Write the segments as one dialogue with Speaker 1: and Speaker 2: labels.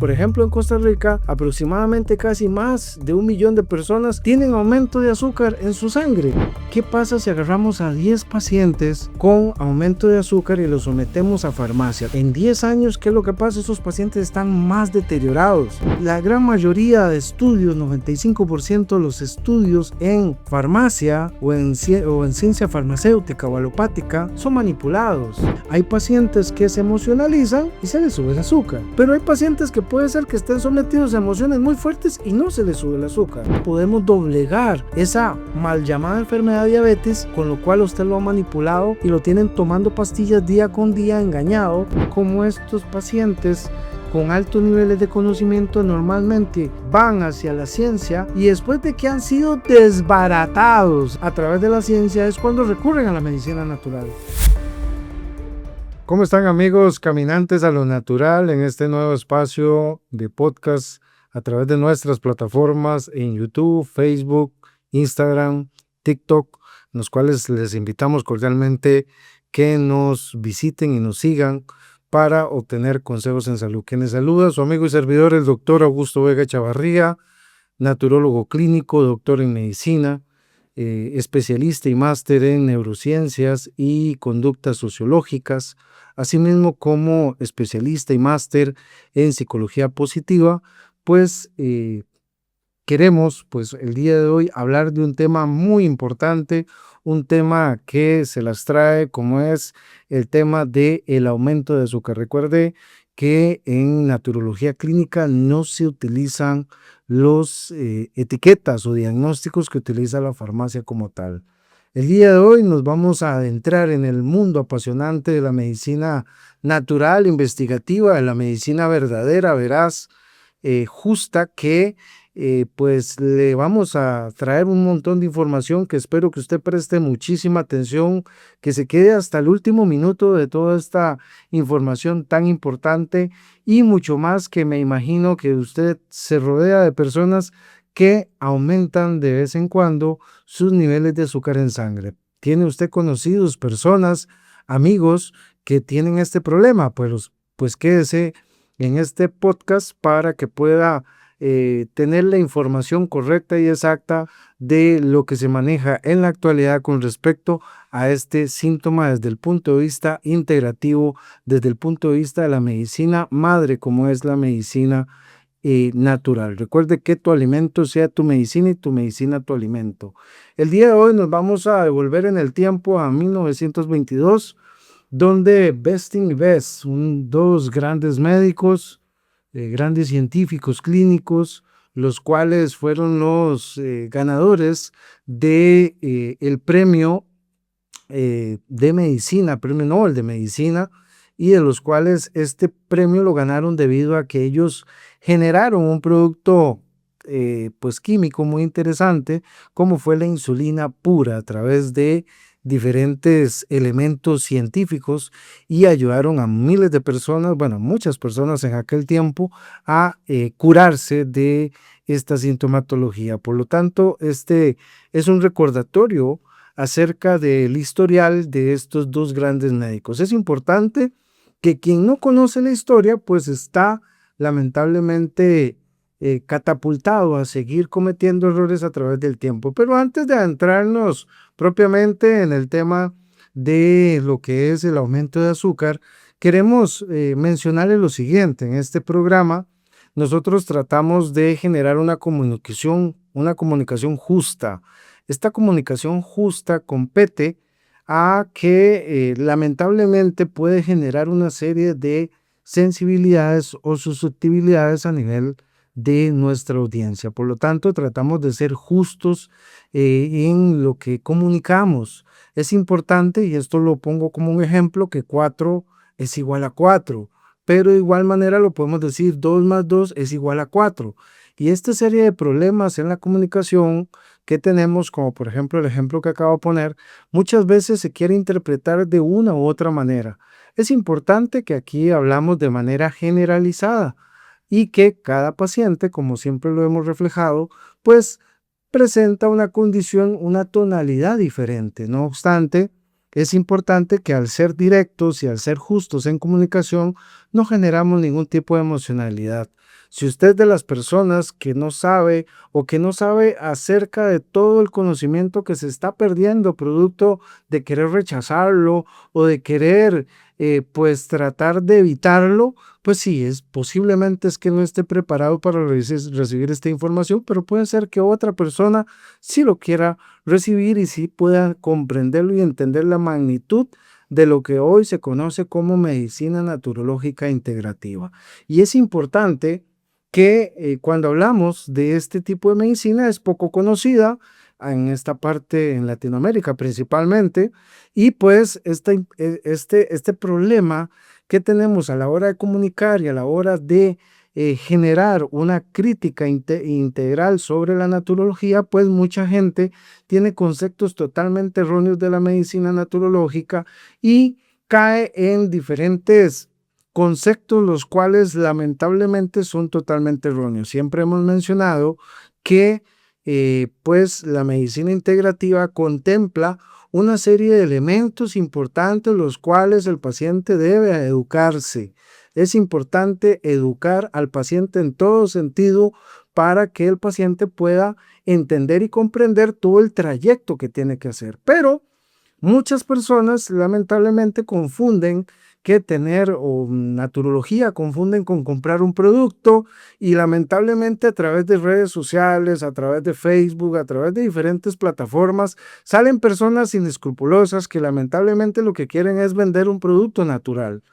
Speaker 1: Por ejemplo, en Costa Rica, aproximadamente casi más de 1 millón de personas tienen aumento de azúcar en su sangre. ¿Qué pasa si agarramos a 10 pacientes con aumento de azúcar y los sometemos a farmacia? En 10 años, ¿qué es lo que pasa? Esos pacientes están más deteriorados. La gran mayoría de estudios, 95% de los estudios en farmacia o en ciencia farmacéutica o alopática son manipulados. Hay pacientes que se emocionalizan y se les sube el azúcar, pero hay pacientes que puede ser que estén sometidos a emociones muy fuertes y no se les sube el azúcar. Podemos doblegar esa mal llamada enfermedad de diabetes, con lo cual usted lo ha manipulado y lo tienen tomando pastillas día con día engañado, como estos pacientes con altos niveles de conocimiento normalmente van hacia la ciencia y después de que han sido desbaratados a través de la ciencia es cuando recurren a la medicina natural. ¿Cómo están, amigos caminantes a lo natural en este nuevo espacio de podcast a través de nuestras plataformas en YouTube, Facebook, Instagram, TikTok, en los cuales les invitamos cordialmente que nos visiten y nos sigan para obtener consejos en salud? Quien les saluda, su amigo y servidor, el doctor Augusto Vega Chavarría, naturólogo clínico, doctor en medicina, especialista y máster en neurociencias y conductas sociológicas, asimismo como especialista y máster en psicología positiva. Pues queremos el día de hoy hablar de un tema muy importante, un tema que se las trae, como es el tema del aumento de azúcar. Recuerde que en naturología clínica no se utilizan los etiquetas o diagnósticos que utiliza la farmacia como tal. El día de hoy nos vamos a adentrar en el mundo apasionante de la medicina natural, investigativa, de la medicina verdadera, veraz, justa, que pues le vamos a traer un montón de información que espero que usted preste muchísima atención, que se quede hasta el último minuto de toda esta información tan importante y mucho más, que me imagino que usted se rodea de personas que aumentan de vez en cuando sus niveles de azúcar en sangre. ¿Tiene usted conocidos, personas, amigos que tienen este problema? Pues quédese en este podcast para que pueda tener la información correcta y exacta de lo que se maneja en la actualidad con respecto a este síntoma desde el punto de vista integrativo, desde el punto de vista de la medicina madre, como es la medicina natural. Recuerde que tu alimento sea tu medicina y tu medicina tu alimento. El día de hoy nos vamos a devolver en el tiempo a 1922, donde Besting y Best, dos grandes médicos, grandes científicos clínicos, los cuales fueron los ganadores de el premio de medicina, premio Nobel de medicina, y de los cuales este premio lo ganaron debido a que ellos generaron un producto químico muy interesante, como fue la insulina pura, a través de diferentes elementos científicos, y ayudaron a miles de personas, muchas personas en aquel tiempo, a curarse de esta sintomatología. Por lo tanto, este es un recordatorio acerca del historial de estos dos grandes médicos. Es importante que quien no conoce la historia, pues está lamentablemente catapultado a seguir cometiendo errores a través del tiempo. Pero antes de adentrarnos propiamente en el tema de lo que es el aumento de azúcar, queremos mencionarles lo siguiente. En este programa nosotros tratamos de generar una comunicación justa. Esta comunicación justa compete a que lamentablemente puede generar una serie de sensibilidades o susceptibilidades a nivel de nuestra audiencia. Por lo tanto, tratamos de ser justos en lo que comunicamos. Es importante, y esto lo pongo como un ejemplo, que 4 es igual a 4, pero de igual manera lo podemos decir 2 más 2 es igual a 4. Y esta serie de problemas en la comunicación que tenemos, como por ejemplo el ejemplo que acabo de poner, muchas veces se quiere interpretar de una u otra manera. Es importante que aquí hablamos de manera generalizada y que cada paciente, como siempre lo hemos reflejado, pues presenta una condición, una tonalidad diferente. No obstante, es importante que al ser directos y al ser justos en comunicación, no generamos ningún tipo de emocionalidad. Si usted es de las personas que no sabe o que no sabe acerca de todo el conocimiento que se está perdiendo producto de querer rechazarlo o de querer pues tratar de evitarlo, pues sí, posiblemente es que no esté preparado para recibir esta información, pero puede ser que otra persona sí lo quiera recibir y sí pueda comprenderlo y entender la magnitud de lo que hoy se conoce como medicina naturológica integrativa. Y es importante que cuando hablamos de este tipo de medicina es poco conocida en esta parte, en Latinoamérica principalmente, y pues este problema que tenemos a la hora de comunicar y a la hora de generar una crítica integral sobre la naturología, pues mucha gente tiene conceptos totalmente erróneos de la medicina naturológica y cae en diferentes conceptos los cuales lamentablemente son totalmente erróneos. Siempre hemos mencionado que pues la medicina integrativa contempla una serie de elementos importantes los cuales el paciente debe educarse. Es importante educar al paciente en todo sentido para que el paciente pueda entender y comprender todo el trayecto que tiene que hacer. Pero muchas personas lamentablemente confunden que tener o naturología, confunden con comprar un producto y lamentablemente a través de redes sociales, a través de Facebook, a través de diferentes plataformas, salen personas inescrupulosas que lamentablemente lo que quieren es vender un producto natural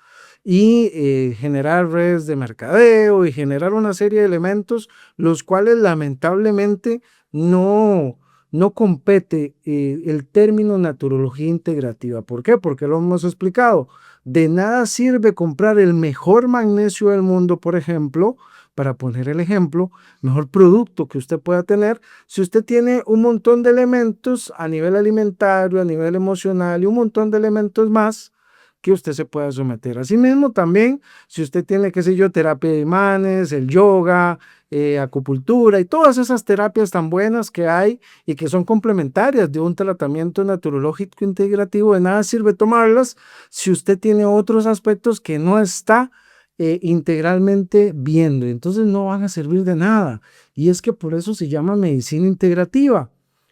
Speaker 1: y generar redes de mercadeo y generar una serie de elementos los cuales lamentablemente no compete el término naturología integrativa. ¿Por qué? Porque lo hemos explicado. De nada sirve comprar el mejor magnesio del mundo, por ejemplo, para poner el ejemplo, mejor producto que usted pueda tener, si usted tiene un montón de elementos a nivel alimentario, a nivel emocional y un montón de elementos más que usted se pueda someter. Asimismo, también, si usted tiene, qué sé yo, terapia de imanes, el yoga, acupuntura y todas esas terapias tan buenas que hay y que son complementarias de un tratamiento naturológico integrativo, de nada sirve tomarlas si usted tiene otros aspectos que no está integralmente viendo. Entonces no van a servir de nada. Y es que por eso se llama medicina integrativa,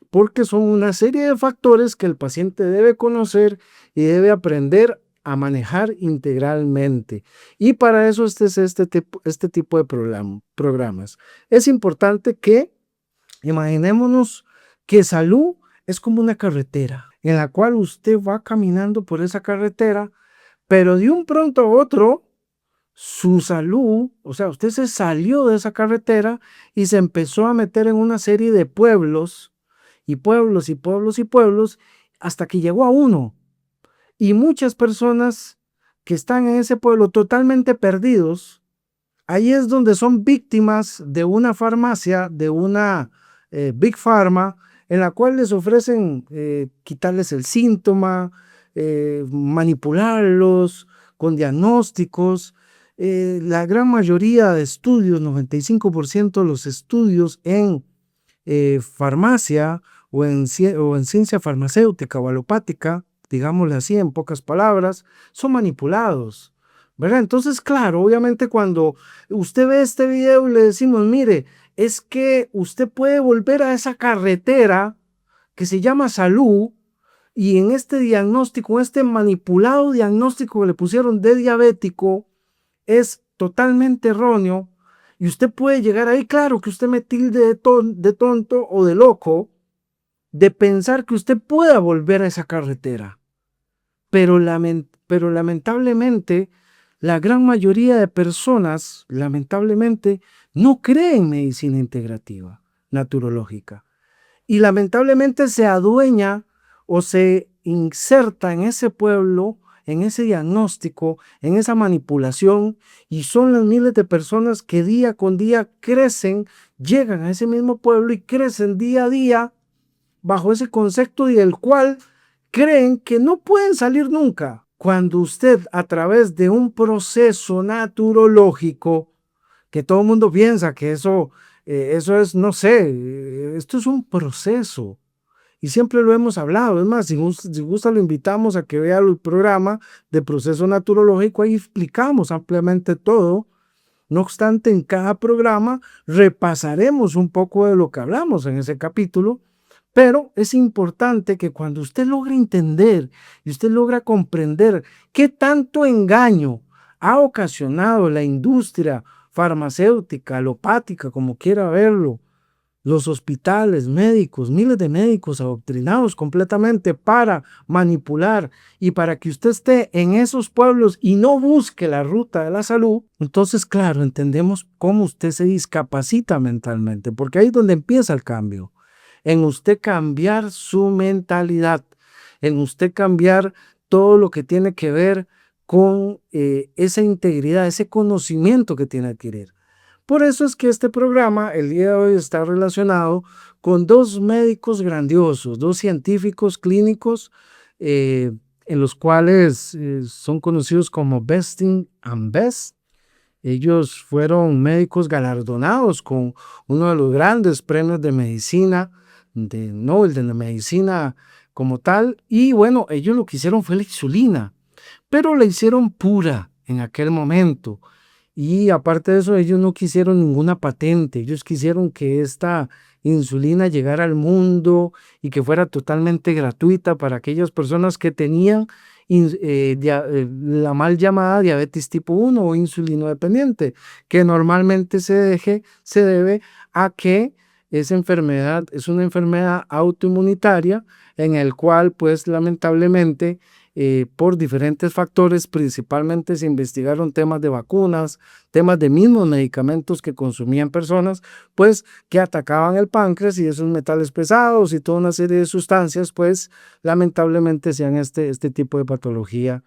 Speaker 1: porque son una serie de factores que el paciente debe conocer y debe aprender a manejar integralmente. Y para eso es este tipo de programas. Es importante que imaginémonos que salud es como una carretera en la cual usted va caminando por esa carretera, pero de un pronto a otro, su salud, o sea, usted se salió de esa carretera y se empezó a meter en una serie de pueblos y pueblos y pueblos y pueblos hasta que llegó a uno. Y muchas personas que están en ese pueblo totalmente perdidos, ahí es donde son víctimas de una farmacia, de una Big Pharma, en la cual les ofrecen quitarles el síntoma, manipularlos con diagnósticos. La gran mayoría de estudios, 95% de los estudios en farmacia o en ciencia farmacéutica o alopática, digámosle así en pocas palabras, son manipulados, ¿verdad? Entonces, claro, obviamente cuando usted ve este video y le decimos, mire, es que usted puede volver a esa carretera que se llama salud y en este diagnóstico, este manipulado diagnóstico que le pusieron de diabético es totalmente erróneo y usted puede llegar ahí, claro que usted me tilde de tonto o de loco, de pensar que usted pueda volver a esa carretera. Pero lamentablemente, la gran mayoría de personas, lamentablemente, no creen en medicina integrativa, naturológica. Y lamentablemente se adueña o se inserta en ese pueblo, en ese diagnóstico, en esa manipulación, y son las miles de personas que día con día crecen, llegan a ese mismo pueblo y crecen día a día bajo ese concepto y del cual creen que no pueden salir nunca. Cuando usted a través de un proceso naturológico, que todo el mundo piensa que eso es, no sé, esto es un proceso. Y siempre lo hemos hablado. Es más, si gusta lo invitamos a que vea el programa de proceso naturológico. Ahí explicamos ampliamente todo. No obstante, en cada programa repasaremos un poco de lo que hablamos en ese capítulo, pero es importante que cuando usted logre entender y usted logra comprender qué tanto engaño ha ocasionado la industria farmacéutica, alopática, como quiera verlo, los hospitales, médicos, miles de médicos adoctrinados completamente para manipular y para que usted esté en esos pueblos y no busque la ruta de la salud, entonces, claro, entendemos cómo usted se discapacita mentalmente, porque ahí es donde empieza el cambio, en usted cambiar su mentalidad, en usted cambiar todo lo que tiene que ver con esa integridad, ese conocimiento que tiene que adquirir. Por eso es que este programa el día de hoy está relacionado con dos médicos grandiosos, dos científicos clínicos en los cuales son conocidos como Besting and Best. Ellos fueron médicos galardonados con uno de los grandes premios de medicina, de Nobel de la medicina como tal. Y bueno, ellos lo que hicieron fue la insulina, pero la hicieron pura en aquel momento. Y aparte de eso, ellos no quisieron ninguna patente, ellos quisieron que esta insulina llegara al mundo y que fuera totalmente gratuita para aquellas personas que tenían la mal llamada diabetes tipo 1 o insulino dependiente, que normalmente se debe a que esa enfermedad es una enfermedad autoinmunitaria en el cual pues lamentablemente por diferentes factores, principalmente se investigaron temas de vacunas, temas de mismos medicamentos que consumían personas, pues que atacaban el páncreas y esos metales pesados y toda una serie de sustancias, pues lamentablemente sean este tipo de patología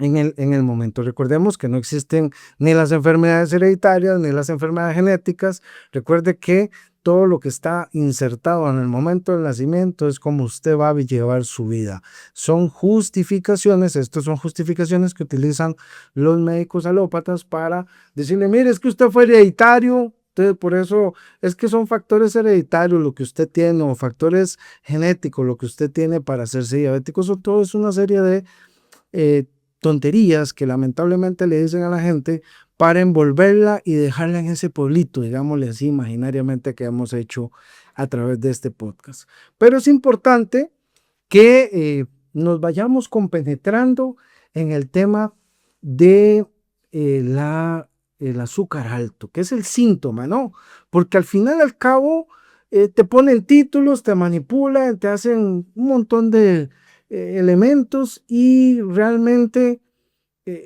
Speaker 1: en el momento. Recordemos que no existen ni las enfermedades hereditarias ni las enfermedades genéticas. Recuerde que todo lo que está insertado en el momento del nacimiento es como usted va a llevar su vida. Son justificaciones, estas son justificaciones que utilizan los médicos alópatas para decirle, mire, es que usted fue hereditario, entonces por eso es que son factores hereditarios lo que usted tiene o factores genéticos lo que usted tiene para hacerse diabético. Eso todo es una serie de tonterías que lamentablemente le dicen a la gente para envolverla y dejarla en ese pueblito, digámosle así, imaginariamente que hemos hecho a través de este podcast. Pero es importante que nos vayamos compenetrando en el tema de el azúcar alto, que es el síntoma, ¿no? Porque al final y al cabo te ponen títulos, te manipulan, te hacen un montón de elementos y realmente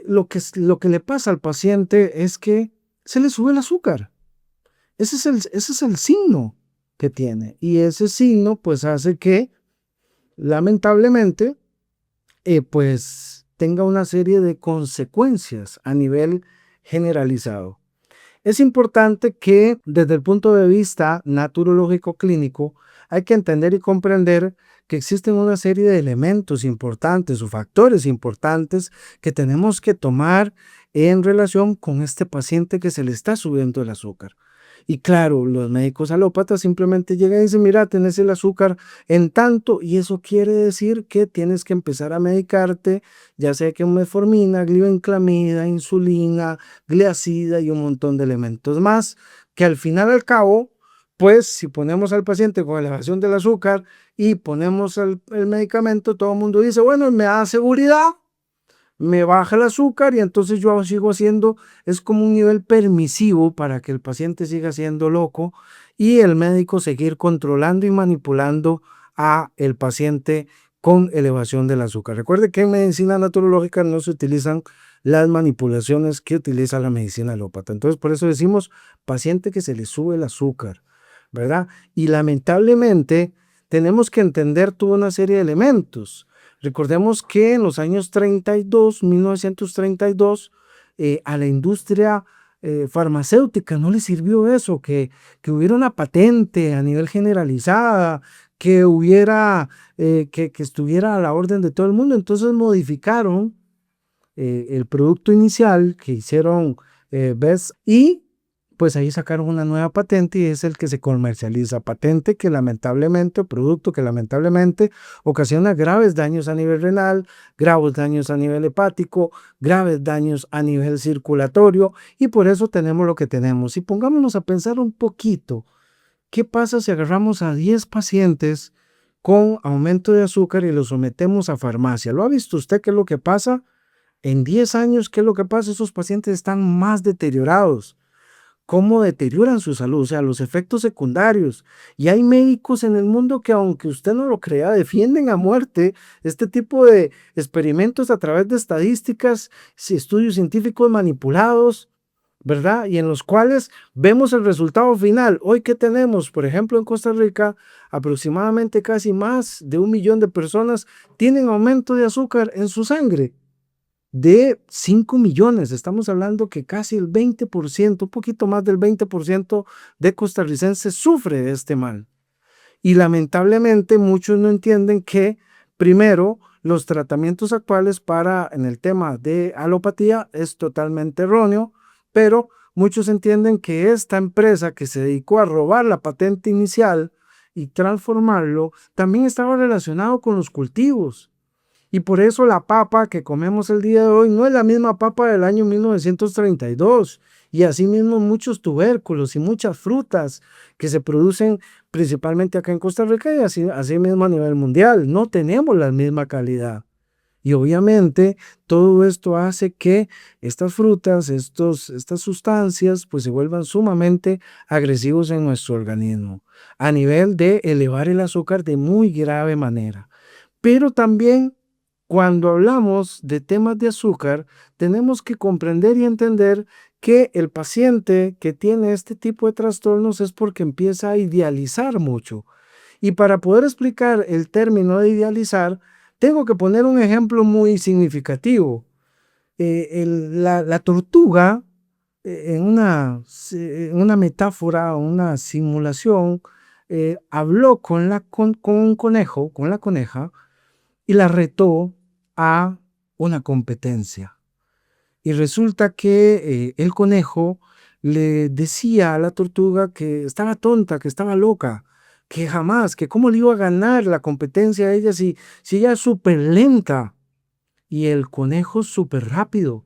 Speaker 1: lo que le pasa al paciente es que se le sube el azúcar. Ese es el signo que tiene. Y ese signo pues hace que lamentablemente pues tenga una serie de consecuencias a nivel generalizado. Es importante que desde el punto de vista naturológico clínico hay que entender y comprender que existen una serie de elementos importantes o factores importantes que tenemos que tomar en relación con este paciente que se le está subiendo el azúcar. Y claro, los médicos alópatas simplemente llegan y dicen, mira, tenés el azúcar en tanto, y eso quiere decir que tienes que empezar a medicarte, ya sea que metformina, glibenclamida, insulina, gliacida y un montón de elementos más, que al final al cabo, pues si ponemos al paciente con elevación del azúcar y ponemos el medicamento, todo el mundo dice, bueno, me da seguridad, me baja el azúcar y entonces yo sigo haciendo, es como un nivel permisivo para que el paciente siga siendo loco y el médico seguir controlando y manipulando a el paciente con elevación del azúcar. Recuerde que en medicina naturológica no se utilizan las manipulaciones que utiliza la medicina alópata. Entonces por eso decimos paciente que se le sube el azúcar, ¿verdad? Y lamentablemente tenemos que entender toda una serie de elementos. Recordemos que en los años 1932, a la industria farmacéutica no le sirvió eso, que hubiera una patente a nivel generalizada, que hubiera, que estuviera a la orden de todo el mundo. Entonces modificaron el producto inicial que hicieron Best y pues ahí sacaron una nueva patente y es el que se comercializa. Patente que lamentablemente, o producto que lamentablemente ocasiona graves daños a nivel renal, graves daños a nivel hepático, graves daños a nivel circulatorio, y por eso tenemos lo que tenemos. Y pongámonos a pensar un poquito, ¿qué pasa si agarramos a 10 pacientes con aumento de azúcar y los sometemos a farmacia? ¿Lo ha visto usted qué es lo que pasa? En 10 años, ¿qué es lo que pasa? Esos pacientes están más deteriorados. ¿Cómo deterioran su salud? O sea, los efectos secundarios. Y hay médicos en el mundo que, aunque usted no lo crea, defienden a muerte este tipo de experimentos a través de estadísticas, estudios científicos manipulados, ¿verdad? Y en los cuales vemos el resultado final. Hoy, ¿qué tenemos? Por ejemplo, en Costa Rica, aproximadamente casi más de 1 millón de personas tienen aumento de azúcar en su sangre. De 5 millones, estamos hablando que casi el 20%, un poquito más del 20% de costarricenses sufre de este mal. Y lamentablemente muchos no entienden que, primero, los tratamientos actuales en el tema de alopatía es totalmente erróneo, pero muchos entienden que esta empresa que se dedicó a robar la patente inicial y transformarlo, también estaba relacionado con los cultivos. Y por eso la papa que comemos el día de hoy no es la misma papa del año 1932. Y asimismo muchos tubérculos y muchas frutas que se producen principalmente acá en Costa Rica y así mismo a nivel mundial. No tenemos la misma calidad. Y obviamente todo esto hace que estas frutas, estas sustancias, pues se vuelvan sumamente agresivos en nuestro organismo, a nivel de elevar el azúcar de muy grave manera. Pero también cuando hablamos de temas de azúcar, tenemos que comprender y entender que el paciente que tiene este tipo de trastornos es porque empieza a idealizar mucho. Y para poder explicar el término de idealizar, tengo que poner un ejemplo muy significativo. La tortuga, en una metáfora, una simulación, habló con un conejo, con la coneja, y la retó a una competencia. Y resulta que el conejo le decía a la tortuga que estaba tonta, que estaba loca, que jamás, que cómo le iba a ganar la competencia a ella si ella es súper lenta y el conejo súper rápido.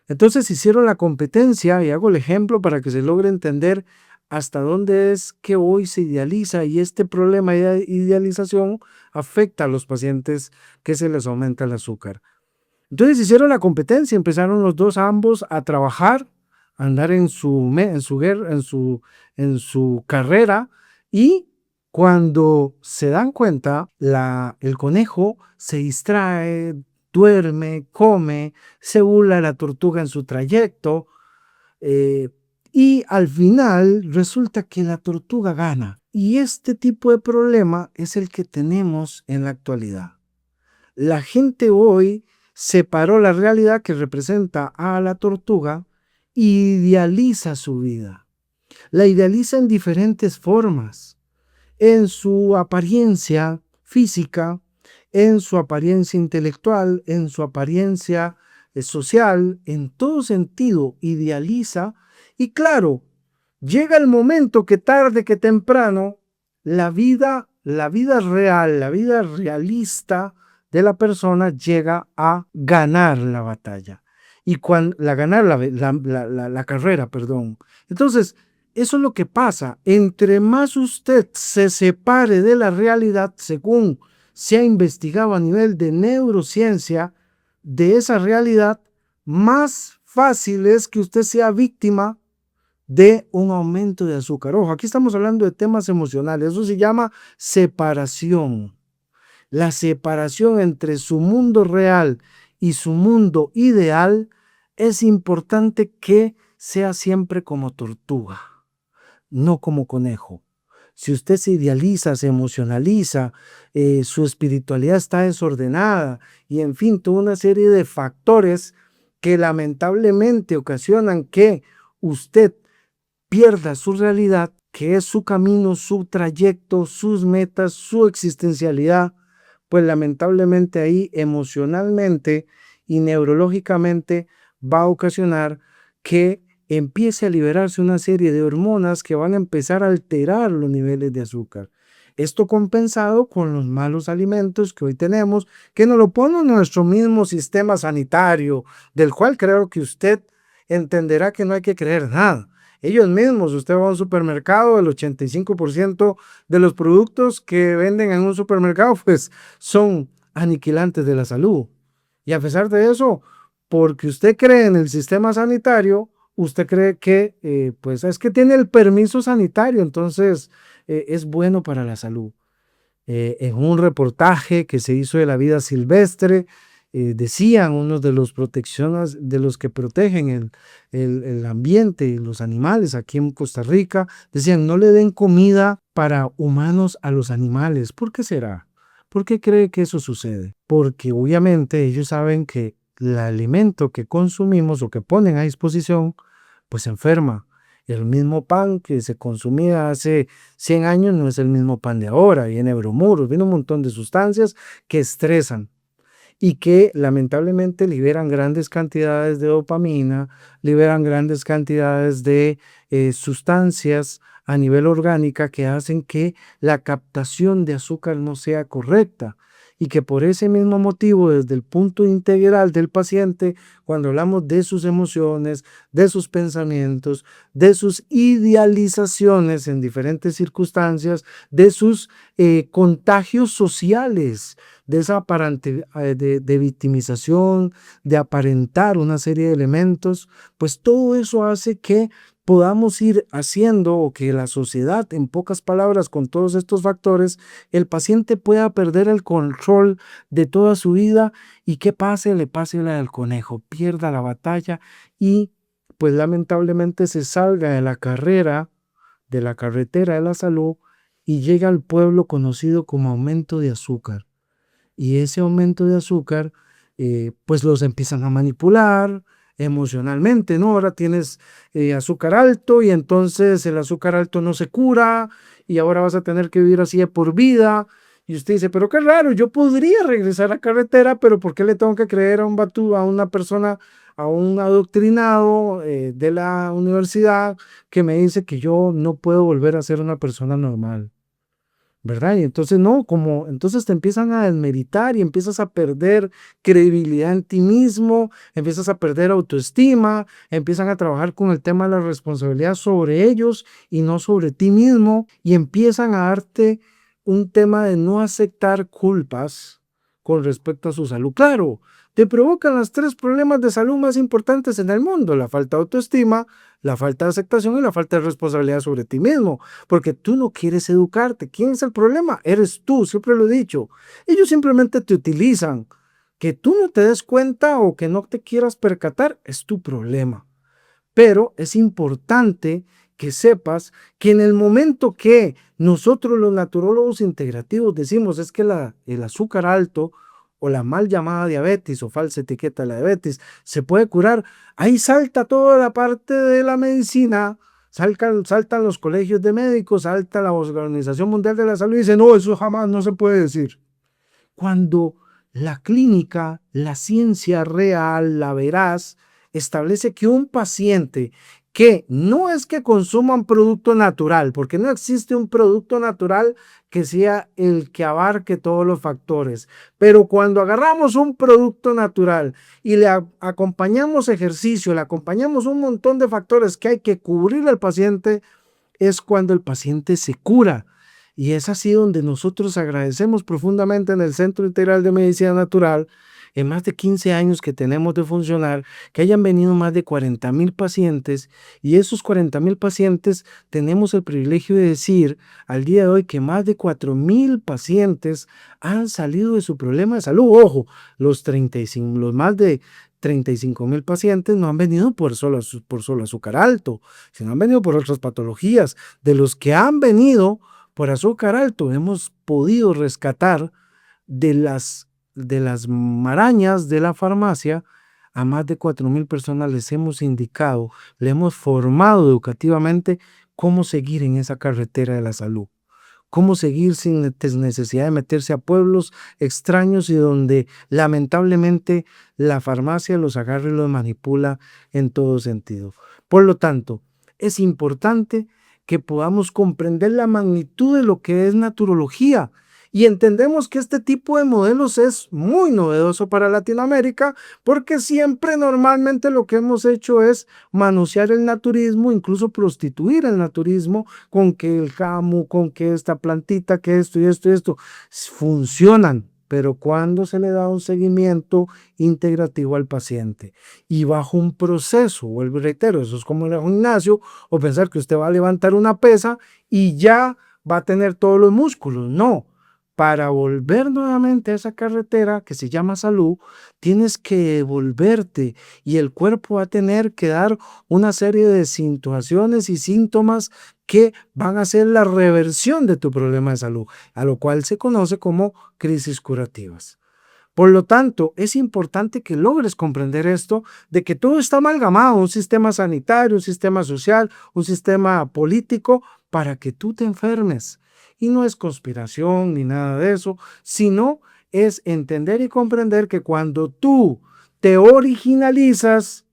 Speaker 1: Entonces hicieron la competencia y hago el ejemplo para que se logre entender hasta dónde es que hoy se idealiza y este problema de idealización afecta a los pacientes que se les aumenta el azúcar. Entonces hicieron la competencia, empezaron los dos ambos a trabajar, a andar en su carrera y cuando se dan cuenta, el conejo se distrae, duerme, come, se burla la tortuga en su trayecto eh, y al final resulta que la tortuga gana. Y este tipo de problema es el que tenemos en la actualidad. La gente hoy separó la realidad que representa a la tortuga e idealiza su vida. La idealiza en diferentes formas, en su apariencia física, en su apariencia intelectual, en su apariencia social, en todo sentido idealiza. Y claro, llega el momento que tarde que temprano la vida real, la vida realista de la persona llega a ganar la batalla. Y cuando ganar la carrera, perdón. Entonces, eso es lo que pasa. Entre más usted se separe de la realidad, según se ha investigado a nivel de neurociencia, de esa realidad, más fácil es que usted sea víctima de un aumento de azúcar. Ojo, aquí estamos hablando de temas emocionales. Eso se llama separación. La separación entre su mundo real y su mundo ideal es importante que sea siempre como tortuga, no como conejo. Si usted se idealiza, se emocionaliza, su espiritualidad está desordenada y en fin, toda una serie de factores que lamentablemente ocasionan que usted pierda su realidad, que es su camino, su trayecto, sus metas, su existencialidad, pues lamentablemente ahí emocionalmente y neurológicamente va a ocasionar que empiece a liberarse una serie de hormonas que van a empezar a alterar los niveles de azúcar. Esto compensado con los malos alimentos que hoy tenemos, que nos lo pone nuestro mismo sistema sanitario, del cual creo que usted entenderá que no hay que creer nada. Ellos mismos, usted va a un supermercado, el 85% de los productos que venden en un supermercado, pues son aniquilantes de la salud. Y a pesar de eso, porque usted cree en el sistema sanitario, usted cree que, pues es que tiene el permiso sanitario, entonces es bueno para la salud. En un reportaje que se hizo de la vida silvestre, decían unos de los de los que protegen el ambiente y los animales aquí en Costa Rica, decían no le den comida para humanos a los animales. ¿Por qué será? ¿Por qué cree que eso sucede? Porque obviamente ellos saben que el alimento que consumimos o que ponen a disposición, pues enferma. El mismo pan que se consumía hace 100 años no es el mismo pan de ahora, viene bromuros, viene un montón de sustancias que estresan y que lamentablemente liberan grandes cantidades de dopamina, liberan grandes cantidades de sustancias a nivel orgánica que hacen que la captación de azúcar no sea correcta y que por ese mismo motivo, desde el punto integral del paciente, cuando hablamos de sus emociones, de sus pensamientos, de sus idealizaciones en diferentes circunstancias, de sus contagios sociales, de esa de victimización, de aparentar una serie de elementos, pues todo eso hace que podamos ir haciendo o que la sociedad, en pocas palabras, con todos estos factores, el paciente pueda perder el control de toda su vida y que le pase la del conejo, pierda la batalla y pues lamentablemente se salga de la carrera, de la carretera de la salud y llega al pueblo conocido como aumento de azúcar. Y ese aumento de azúcar, pues los empiezan a manipular emocionalmente, ¿no? Ahora tienes azúcar alto y entonces el azúcar alto no se cura y ahora vas a tener que vivir así de por vida. Y usted dice, pero qué raro, yo podría regresar a carretera, pero ¿por qué le tengo que creer a un a una persona, a un adoctrinado de la universidad que me dice que yo no puedo volver a ser una persona normal? ¿Verdad? Y entonces no, entonces te empiezan a desmeritar y empiezas a perder credibilidad en ti mismo, empiezas a perder autoestima, empiezan a trabajar con el tema de la responsabilidad sobre ellos y no sobre ti mismo y empiezan a darte un tema de no aceptar culpas con respecto a su salud. Claro, te provocan los 3 problemas de salud más importantes en el mundo: la falta de autoestima, la falta de aceptación y la falta de responsabilidad sobre ti mismo, porque tú no quieres educarte. ¿Quién es el problema? Eres tú, siempre lo he dicho. Ellos simplemente te utilizan. Que tú no te des cuenta o que no te quieras percatar es tu problema. Pero es importante que sepas que en el momento que nosotros los naturólogos integrativos decimos es que el azúcar alto o la mal llamada diabetes o falsa etiqueta de la diabetes se puede curar, ahí salta toda la parte de la medicina, saltan los colegios de médicos, salta la Organización Mundial de la Salud y dice, no, eso jamás no se puede decir. Cuando la clínica, la ciencia real, la veraz, establece que un paciente que no es que consuma un producto natural, porque no existe un producto natural que sea el que abarque todos los factores, pero cuando agarramos un producto natural y le acompañamos ejercicio, le acompañamos un montón de factores que hay que cubrir al paciente, es cuando el paciente se cura. Y es así donde nosotros agradecemos profundamente en el Centro Integral de Medicina Natural, en más de 15 años que tenemos de funcionar, que hayan venido más de 40,000 pacientes y esos 40,000 pacientes tenemos el privilegio de decir al día de hoy que más de 4,000 pacientes han salido de su problema de salud. Ojo, los más de 35,000 pacientes no han venido por solo azúcar alto, sino han venido por otras patologías. De los que han venido por azúcar alto, hemos podido rescatar de las marañas de la farmacia a más de 4,000 personas. Les hemos indicado, le hemos formado educativamente cómo seguir en esa carretera de la salud, cómo seguir sin necesidad de meterse a pueblos extraños y donde lamentablemente la farmacia los agarra y los manipula en todo sentido. Por lo tanto, es importante que podamos comprender la magnitud de lo que es naturología. Y entendemos que este tipo de modelos es muy novedoso para Latinoamérica porque siempre normalmente lo que hemos hecho es manosear el naturismo, incluso prostituir el naturismo con que el jamu, con que esta plantita, que esto y esto y esto, funcionan. Pero cuando se le da un seguimiento integrativo al paciente y bajo un proceso, vuelvo y reitero, eso es como en el gimnasio o pensar que usted va a levantar una pesa y ya va a tener todos los músculos. No, para volver nuevamente a esa carretera que se llama salud, tienes que devolverte y el cuerpo va a tener que dar una serie de situaciones y síntomas que van a ser la reversión de tu problema de salud, a lo cual se conoce como crisis curativas. Por lo tanto, es importante que logres comprender esto, de que todo está amalgamado, un sistema sanitario, un sistema social, un sistema político, para que tú te enfermes. Y no es conspiración ni nada de eso, sino es entender y comprender que cuando tú te originalizas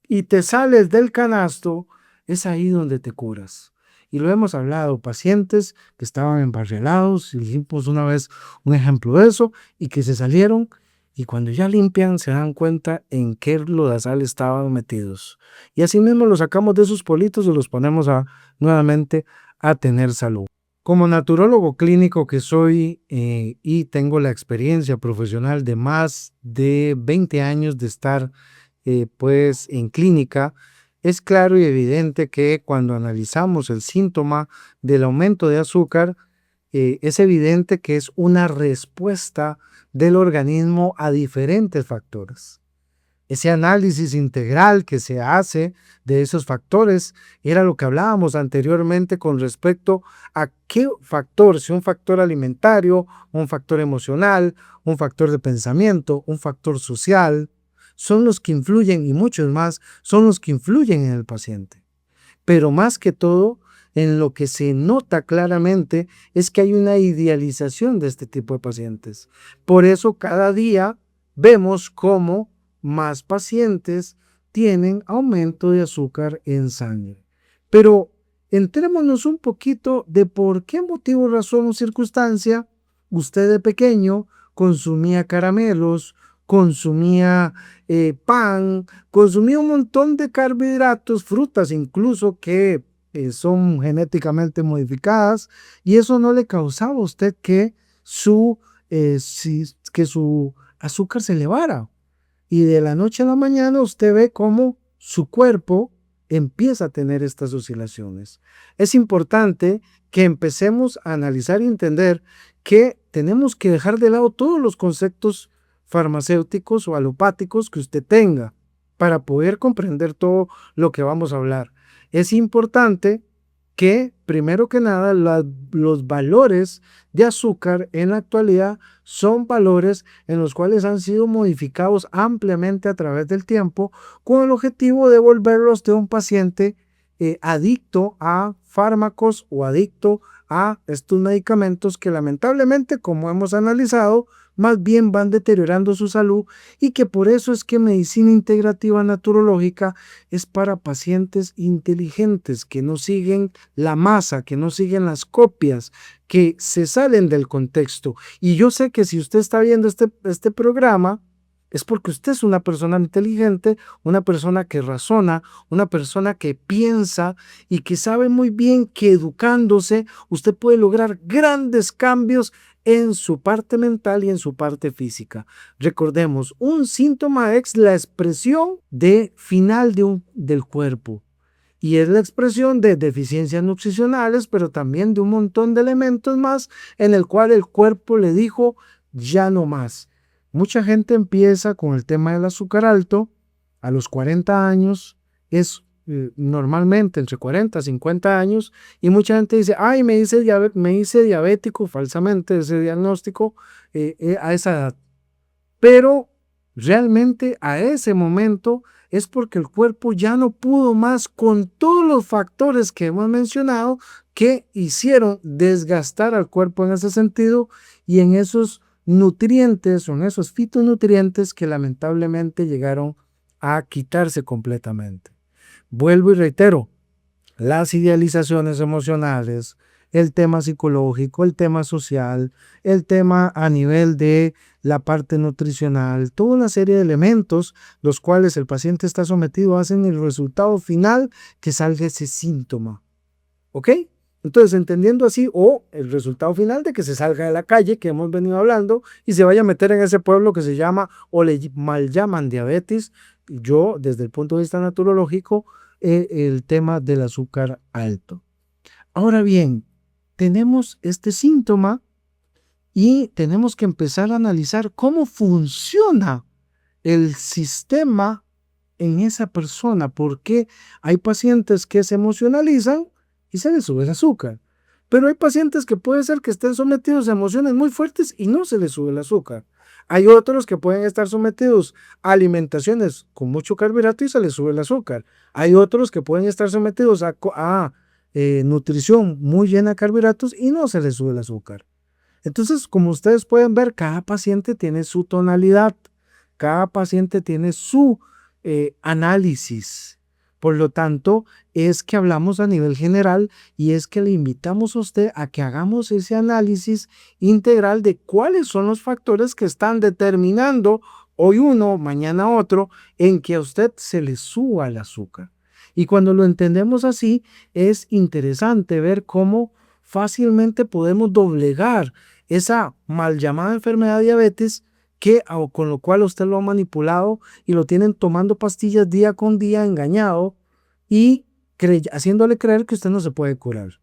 Speaker 1: y te sales del canasto, es ahí donde te curas. Y lo hemos hablado, pacientes que estaban embarrialados, y dijimos una vez un ejemplo de eso, y que se salieron y cuando ya limpian se dan cuenta en qué lodazal estaban metidos. Y así mismo los sacamos de esos politos y los ponemos nuevamente a tener salud. Como naturólogo clínico que soy y tengo la experiencia profesional de más de 20 años de estar pues en clínica, es claro y evidente que cuando analizamos el síntoma del aumento de azúcar, es evidente que es una respuesta del organismo a diferentes factores. Ese análisis integral que se hace de esos factores era lo que hablábamos anteriormente con respecto a qué factor, si un factor alimentario, un factor emocional, un factor de pensamiento, un factor social, son los que influyen y muchos más son los que influyen en el paciente. Pero más que todo, en lo que se nota claramente es que hay una idealización de este tipo de pacientes. Por eso cada día vemos cómo más pacientes tienen aumento de azúcar en sangre. Pero entrémonos un poquito de por qué motivo, razón o circunstancia usted de pequeño consumía caramelos, consumía pan, consumía un montón de carbohidratos, frutas incluso que son genéticamente modificadas y eso no le causaba a usted que que su azúcar se elevara. Y de la noche a la mañana usted ve cómo su cuerpo empieza a tener estas oscilaciones. Es importante que empecemos a analizar y entender que tenemos que dejar de lado todos los conceptos farmacéuticos o alopáticos que usted tenga para poder comprender todo lo que vamos a hablar. Es importante que, primero que nada, los valores de azúcar en la actualidad son valores en los cuales han sido modificados ampliamente a través del tiempo con el objetivo de volverlos de un paciente adicto a fármacos o adicto a estos medicamentos que lamentablemente, como hemos analizado, más bien van deteriorando su salud y que por eso es que medicina integrativa naturológica es para pacientes inteligentes que no siguen la masa, que no siguen las copias, que se salen del contexto. Y yo sé que si usted está viendo este programa, es porque usted es una persona inteligente, una persona que razona, una persona que piensa y que sabe muy bien que educándose usted puede lograr grandes cambios en su parte mental y en su parte física. Recordemos, un síntoma es la expresión de final del cuerpo. Y es la expresión de deficiencias nutricionales, pero también de un montón de elementos más en el cual el cuerpo le dijo ya no más. Mucha gente empieza con el tema del azúcar alto a los 40 años, es normalmente entre 40 y 50 años, y mucha gente dice, ay, me hice diabético, falsamente ese diagnóstico a esa edad. Pero realmente a ese momento es porque el cuerpo ya no pudo más con todos los factores que hemos mencionado que hicieron desgastar al cuerpo en ese sentido y en esos nutrientes o en esos fitonutrientes que lamentablemente llegaron a quitarse completamente. Vuelvo y reitero, las idealizaciones emocionales, el tema psicológico, el tema social, el tema a nivel de la parte nutricional, toda una serie de elementos los cuales el paciente está sometido hacen el resultado final que salga ese síntoma. ¿Ok? Entonces, entendiendo así, o el resultado final de que se salga de la calle, que hemos venido hablando, y se vaya a meter en ese pueblo que se llama, o le mal llaman diabetes. Yo, desde el punto de vista naturológico, el tema del azúcar alto. Ahora bien, tenemos este síntoma y tenemos que empezar a analizar cómo funciona el sistema en esa persona, porque hay pacientes que se emocionalizan y se les sube el azúcar, pero hay pacientes que puede ser que estén sometidos a emociones muy fuertes y no se les sube el azúcar. Hay otros que pueden estar sometidos a alimentaciones con mucho carbohidrato y se les sube el azúcar. Hay otros que pueden estar sometidos a nutrición muy llena de carbohidratos y no se les sube el azúcar. Entonces, como ustedes pueden ver, cada paciente tiene su tonalidad, cada paciente tiene su análisis. Por lo tanto, es que hablamos a nivel general y es que le invitamos a usted a que hagamos ese análisis integral de cuáles son los factores que están determinando hoy uno, mañana otro, en que a usted se le suba el azúcar. Y cuando lo entendemos así, es interesante ver cómo fácilmente podemos doblegar esa mal llamada enfermedad de diabetes con lo cual usted lo ha manipulado y lo tienen tomando pastillas día con día engañado y haciéndole creer que usted no se puede curar.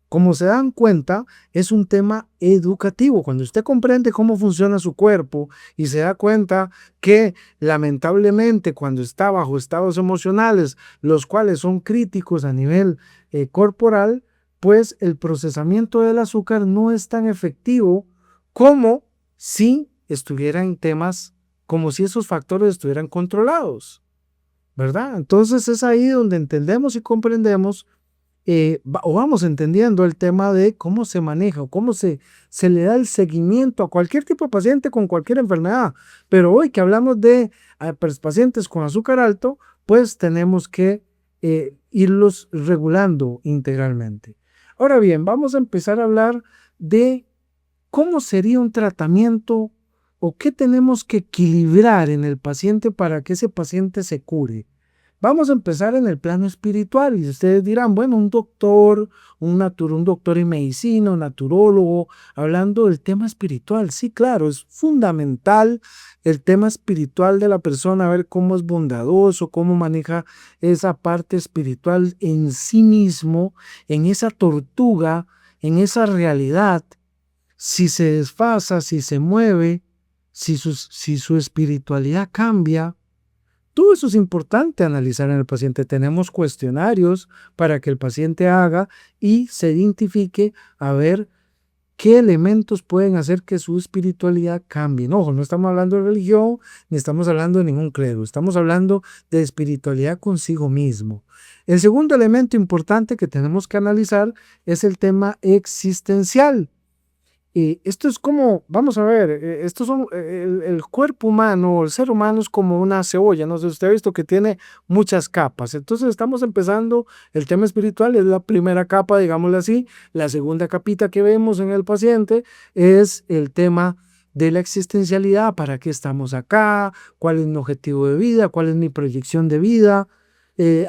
Speaker 1: Como se dan cuenta, es un tema educativo. Cuando usted comprende cómo funciona su cuerpo y se da cuenta que lamentablemente cuando está bajo estados emocionales, los cuales son críticos a nivel corporal, pues el procesamiento del azúcar no es tan efectivo como si estuvieran temas, como si esos factores estuvieran controlados, ¿verdad? Entonces es ahí donde entendemos y comprendemos o vamos entendiendo el tema de cómo se maneja o cómo se le da el seguimiento a cualquier tipo de paciente con cualquier enfermedad. Pero hoy que hablamos de pacientes con azúcar alto, pues tenemos que irlos regulando integralmente. Ahora bien, vamos a empezar a hablar de cómo sería un tratamiento o qué tenemos que equilibrar en el paciente para que ese paciente se cure. Vamos a empezar en el plano espiritual y ustedes dirán, bueno, un doctor, un doctor en medicina, un naturólogo, hablando del tema espiritual. Sí, claro, es fundamental el tema espiritual de la persona, ver cómo es bondadoso, cómo maneja esa parte espiritual en sí mismo, en esa tortuga, en esa realidad. Si se desfasa, si se mueve, si su espiritualidad cambia. Todo eso es importante analizar en el paciente. Tenemos cuestionarios para que el paciente haga y se identifique a ver qué elementos pueden hacer que su espiritualidad cambie. Ojo, no estamos hablando de religión, ni estamos hablando de ningún credo. Estamos hablando de espiritualidad consigo mismo. El segundo elemento importante que tenemos que analizar es el tema existencial. Esto es como, vamos a ver, estos son el cuerpo humano, el ser humano es como una cebolla, no sé, usted ha visto que tiene muchas capas. Entonces estamos empezando, el tema espiritual es la primera capa, digámoslo así. La segunda capita que vemos en el paciente es el tema de la existencialidad, para qué estamos acá, cuál es mi objetivo de vida, cuál es mi proyección de vida,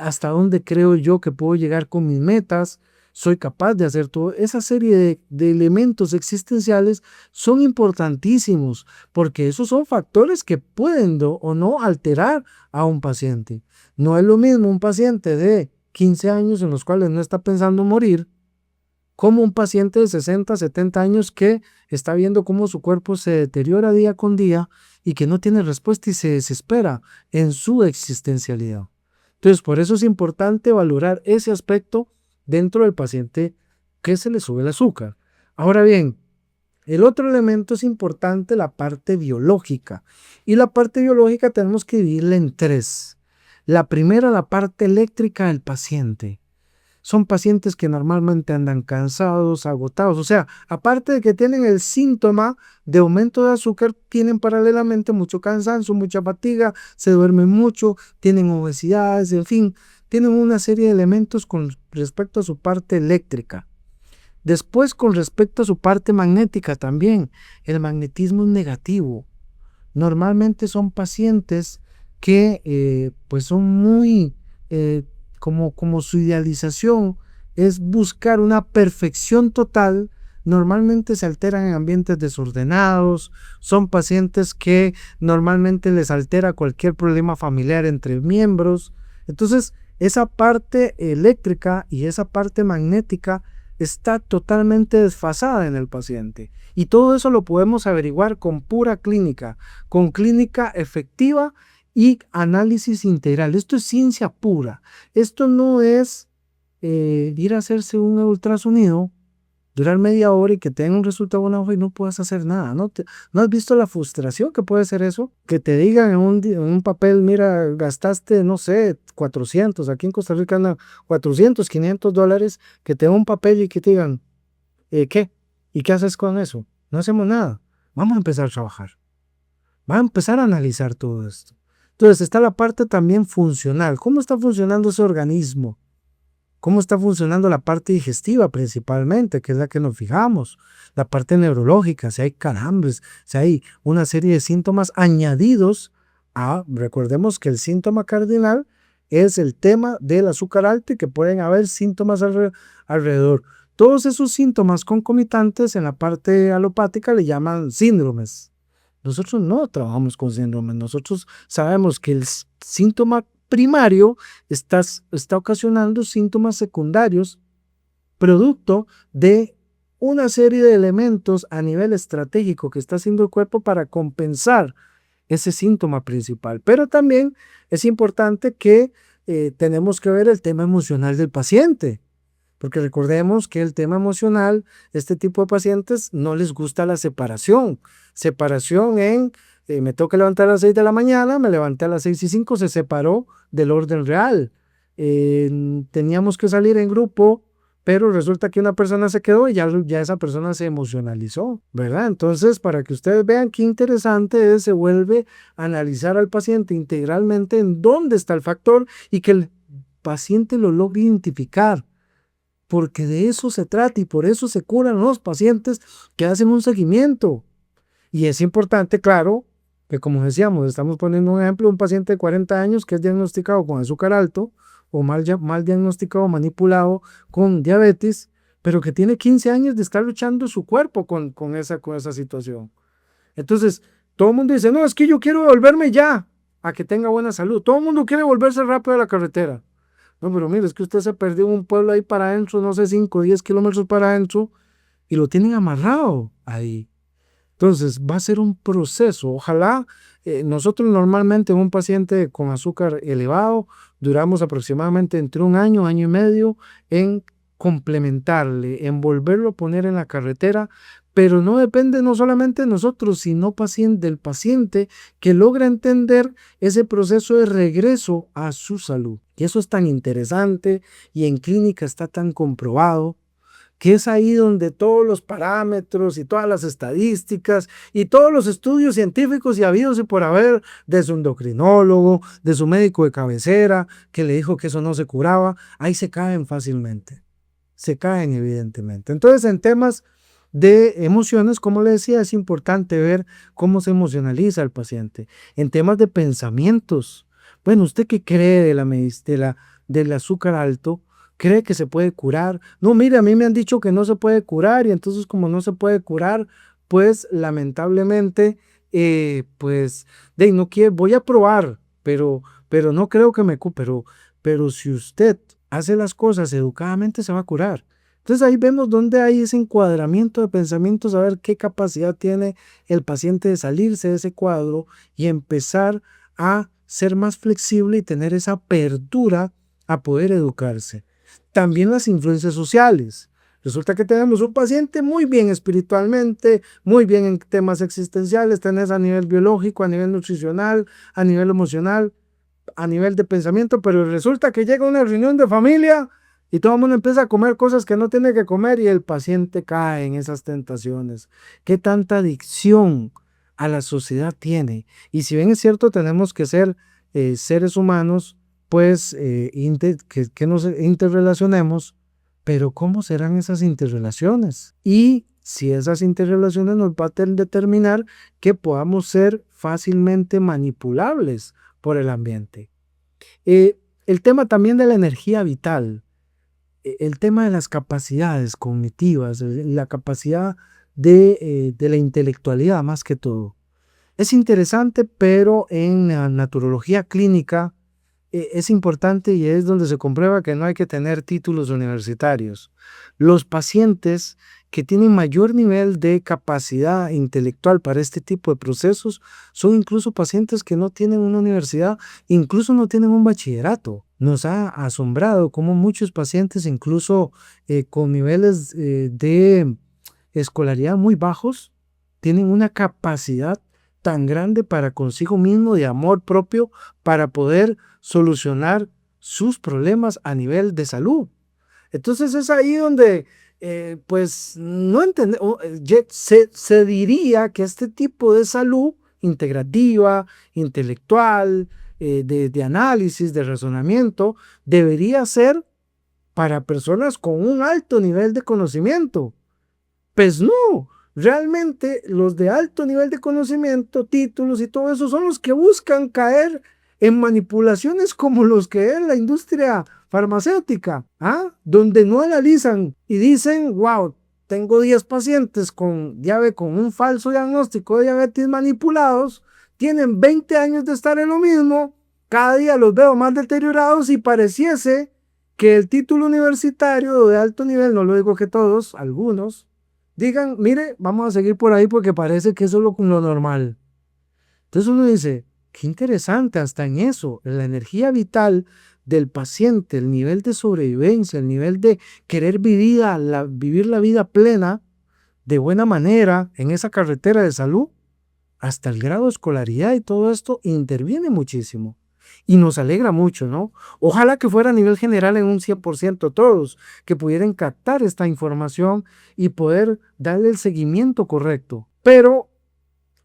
Speaker 1: hasta dónde creo yo que puedo llegar con mis metas. Soy capaz de hacer todo. Esa serie de elementos existenciales son importantísimos porque esos son factores que pueden o no alterar a un paciente. No es lo mismo un paciente de 15 años en los cuales no está pensando morir, como un paciente de 60, 70 años que está viendo cómo su cuerpo se deteriora día con día y que no tiene respuesta y se desespera en su existencialidad. Entonces, por eso es importante valorar ese aspecto dentro del paciente que se le sube el azúcar. Ahora bien, el otro elemento es importante, la parte biológica. Y la parte biológica tenemos que dividirla en tres. La primera, la parte eléctrica del paciente. Son pacientes que normalmente andan cansados, agotados. O sea, aparte de que tienen el síntoma de aumento de azúcar, tienen paralelamente mucho cansancio, mucha fatiga, se duermen mucho, tienen obesidades, en fin, tienen una serie de elementos con respecto a su parte eléctrica. Después, con respecto a su parte magnética también, el magnetismo es negativo. Normalmente son pacientes que pues son muy, como su idealización es buscar una perfección total. Normalmente se alteran en ambientes desordenados, son pacientes que normalmente les altera cualquier problema familiar entre miembros. Entonces, esa parte eléctrica y esa parte magnética está totalmente desfasada en el paciente. Y todo eso lo podemos averiguar con pura clínica, con clínica efectiva y análisis integral. Esto es ciencia pura. Esto no es ir a hacerse un ultrasonido, durar media hora y que tenga un resultado en una hoja y no puedas hacer nada. ¿No has visto la frustración que puede ser eso? Que te digan en un papel, mira, gastaste, no sé, 400, aquí en Costa Rica andan 400, $500, que te den un papel y que te digan, ¿qué? ¿Y qué haces con eso? No hacemos nada. Vamos a empezar a trabajar. Vamos a empezar a analizar todo esto. Entonces está la parte también funcional. ¿Cómo está funcionando ese organismo? ¿Cómo está funcionando la parte digestiva principalmente, que es la que nos fijamos? La parte neurológica, si hay calambres, si hay una serie de síntomas añadidos recordemos que el síntoma cardinal es el tema del azúcar alto y que pueden haber síntomas alrededor. Todos esos síntomas concomitantes en la parte alopática le llaman síndromes. Nosotros no trabajamos con síndromes, nosotros sabemos que el síntoma primario está ocasionando síntomas secundarios producto de una serie de elementos a nivel estratégico que está haciendo el cuerpo para compensar ese síntoma principal. Pero también es importante que tenemos que ver el tema emocional del paciente, porque recordemos que el tema emocional, este tipo de pacientes no les gusta la separación. Separación me tengo que levantar a las 6 de la mañana, me levanté a las 6:05, se separó del orden real. Teníamos que salir en grupo, pero resulta que una persona se quedó y ya esa persona se emocionalizó, ¿verdad? Entonces, para que ustedes vean qué interesante es, se vuelve a analizar al paciente integralmente en dónde está el factor y que el paciente lo logre identificar, porque de eso se trata y por eso se curan los pacientes que hacen un seguimiento. Y es importante, claro, que como decíamos, estamos poniendo un ejemplo, un paciente de 40 años que es diagnosticado con azúcar alto o mal diagnosticado, manipulado con diabetes, pero que tiene 15 años de estar luchando su cuerpo con esa situación. Entonces, todo el mundo dice, no, es que yo quiero volverme ya a que tenga buena salud. Todo el mundo quiere volverse rápido a la carretera. No, pero mire, es que usted se perdió en un pueblo ahí para adentro, no sé, 5 o 10 kilómetros para adentro, y lo tienen amarrado ahí. Entonces, va a ser un proceso. Ojalá, nosotros normalmente un paciente con azúcar elevado, duramos aproximadamente entre un año, año y medio en complementarle, en volverlo a poner en la carretera, pero no depende no solamente de nosotros, sino del paciente que logra entender ese proceso de regreso a su salud. Y eso es tan interesante y en clínica está tan comprobado, que es ahí donde todos los parámetros y todas las estadísticas y todos los estudios científicos y habidos y por haber de su endocrinólogo, de su médico de cabecera, que le dijo que eso no se curaba, ahí se caen fácilmente, se caen evidentemente. Entonces, en temas de emociones, como le decía, es importante ver cómo se emocionaliza el paciente. En temas de pensamientos, bueno, ¿usted qué cree del azúcar alto? ¿Cree que se puede curar? No, mire, a mí me han dicho que no se puede curar y entonces como no se puede curar, pues lamentablemente, pues, voy a probar, pero no creo que me cure, pero si usted hace las cosas educadamente se va a curar. Entonces ahí vemos dónde hay ese encuadramiento de pensamientos, a ver qué capacidad tiene el paciente de salirse de ese cuadro y empezar a ser más flexible y tener esa apertura a poder educarse. También las influencias sociales. Resulta que tenemos un paciente muy bien espiritualmente, muy bien en temas existenciales, tenés a nivel biológico, a nivel nutricional, a nivel emocional, a nivel de pensamiento, pero resulta que llega una reunión de familia y todo el mundo empieza a comer cosas que no tiene que comer y el paciente cae en esas tentaciones. ¿Qué tanta adicción a la sociedad tiene? Y si bien es cierto, tenemos que ser seres humanos pues que nos interrelacionemos, pero ¿cómo serán esas interrelaciones? Y si esas interrelaciones nos va a determinar que podamos ser fácilmente manipulables por el ambiente. El tema también de la energía vital, el tema de las capacidades cognitivas, la capacidad de la intelectualidad más que todo. Es interesante, pero en la naturología clínica es importante y es donde se comprueba que no hay que tener títulos universitarios. Los pacientes que tienen mayor nivel de capacidad intelectual para este tipo de procesos son incluso pacientes que no tienen una universidad, incluso no tienen un bachillerato. Nos ha asombrado cómo muchos pacientes, incluso con niveles de escolaridad muy bajos, tienen una capacidad tan grande para consigo mismo de amor propio para poder solucionar sus problemas a nivel de salud. Entonces es ahí donde pues no se diría que este tipo de salud integrativa, intelectual, de análisis, de razonamiento, debería ser para personas con un alto nivel de conocimiento. Pues no, realmente los de alto nivel de conocimiento, títulos y todo eso son los que buscan caer en manipulaciones como los que es la industria farmacéutica, donde no analizan y dicen, wow, tengo 10 pacientes con un falso diagnóstico de diabetes manipulados, tienen 20 años de estar en lo mismo, cada día los veo más deteriorados y pareciese que el título universitario de alto nivel, no lo digo que todos, algunos, digan, mire, vamos a seguir por ahí porque parece que eso es lo normal. Entonces uno dice, qué interesante, hasta en eso, la energía vital del paciente, el nivel de sobrevivencia, el nivel de querer vivir la vida plena, de buena manera, en esa carretera de salud, hasta el grado de escolaridad y todo esto interviene muchísimo. Y nos alegra mucho, ¿no? Ojalá que fuera a nivel general en un 100% todos, que pudieran captar esta información y poder darle el seguimiento correcto. Pero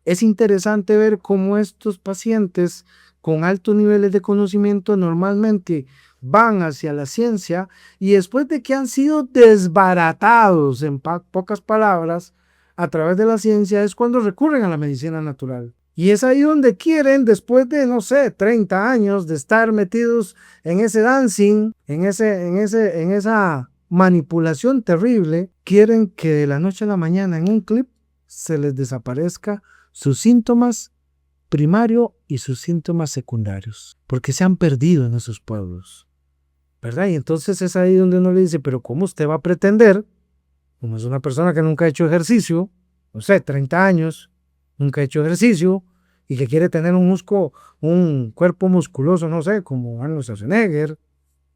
Speaker 1: es interesante ver cómo estos pacientes con altos niveles de conocimiento normalmente van hacia la ciencia y después de que han sido desbaratados, en pocas palabras, a través de la ciencia, es cuando recurren a la medicina natural. Y es ahí donde quieren, después de, no sé, 30 años de estar metidos en ese dancing, en esa manipulación terrible, quieren que de la noche a la mañana en un clip se les desaparezca sus síntomas primarios y sus síntomas secundarios, porque se han perdido en esos pueblos, ¿verdad? Y entonces es ahí donde uno le dice, pero ¿cómo usted va a pretender, como es una persona que nunca ha hecho ejercicio, no sé, 30 años, nunca ha hecho ejercicio, y que quiere tener un cuerpo musculoso, no sé, como Arnold Schwarzenegger,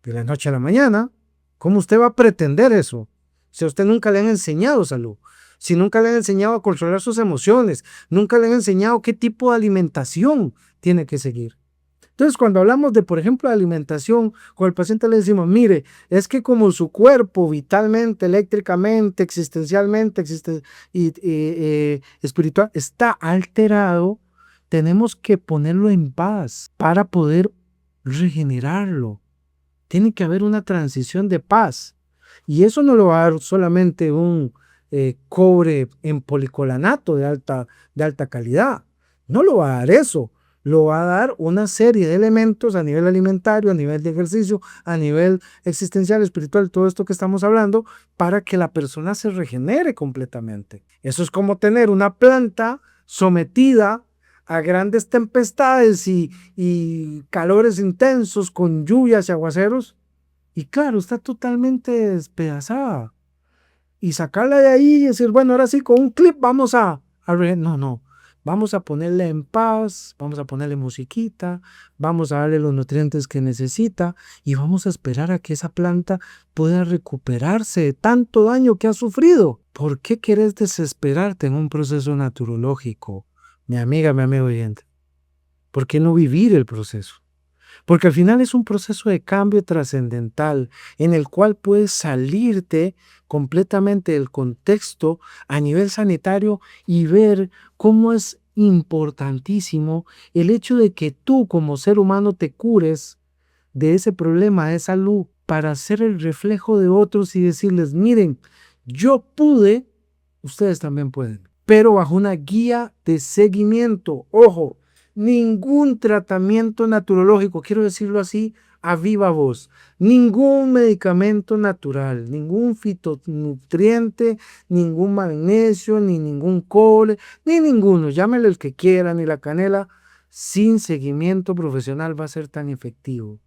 Speaker 1: de la noche a la mañana? ¿Cómo usted va a pretender eso? Si a usted nunca le han enseñado salud, si nunca le han enseñado a controlar sus emociones, nunca le han enseñado qué tipo de alimentación tiene que seguir. Entonces, cuando hablamos de, por ejemplo, de alimentación, con el paciente le decimos, mire, es que como su cuerpo vitalmente, eléctricamente, existencialmente y espiritual está alterado, tenemos que ponerlo en paz para poder regenerarlo. Tiene que haber una transición de paz. Y eso no lo va a dar solamente un cobre en policolanato de alta calidad. No lo va a dar eso. Lo va a dar una serie de elementos a nivel alimentario, a nivel de ejercicio, a nivel existencial, espiritual, todo esto que estamos hablando, para que la persona se regenere completamente. Eso es como tener una planta sometida a grandes tempestades y calores intensos con lluvias y aguaceros. Y claro, está totalmente despedazada. Y sacarla de ahí y decir, bueno, ahora sí, con un clip no. Vamos a ponerle en paz, vamos a ponerle musiquita, vamos a darle los nutrientes que necesita y vamos a esperar a que esa planta pueda recuperarse de tanto daño que ha sufrido. ¿Por qué quieres desesperarte en un proceso naturológico, mi amiga, mi amigo oyente? ¿Por qué no vivir el proceso? Porque al final es un proceso de cambio trascendental en el cual puedes salirte completamente del contexto a nivel sanitario y ver cómo es importantísimo el hecho de que tú como ser humano te cures de ese problema de salud para ser el reflejo de otros y decirles, miren, yo pude, ustedes también pueden, pero bajo una guía de seguimiento. Ojo, ningún tratamiento naturológico, quiero decirlo así, a viva voz, ningún medicamento natural, ningún fitonutriente, ningún magnesio, ni ningún cobre, ni ninguno, llámele el que quiera, ni la canela, sin seguimiento profesional va a ser tan efectivo.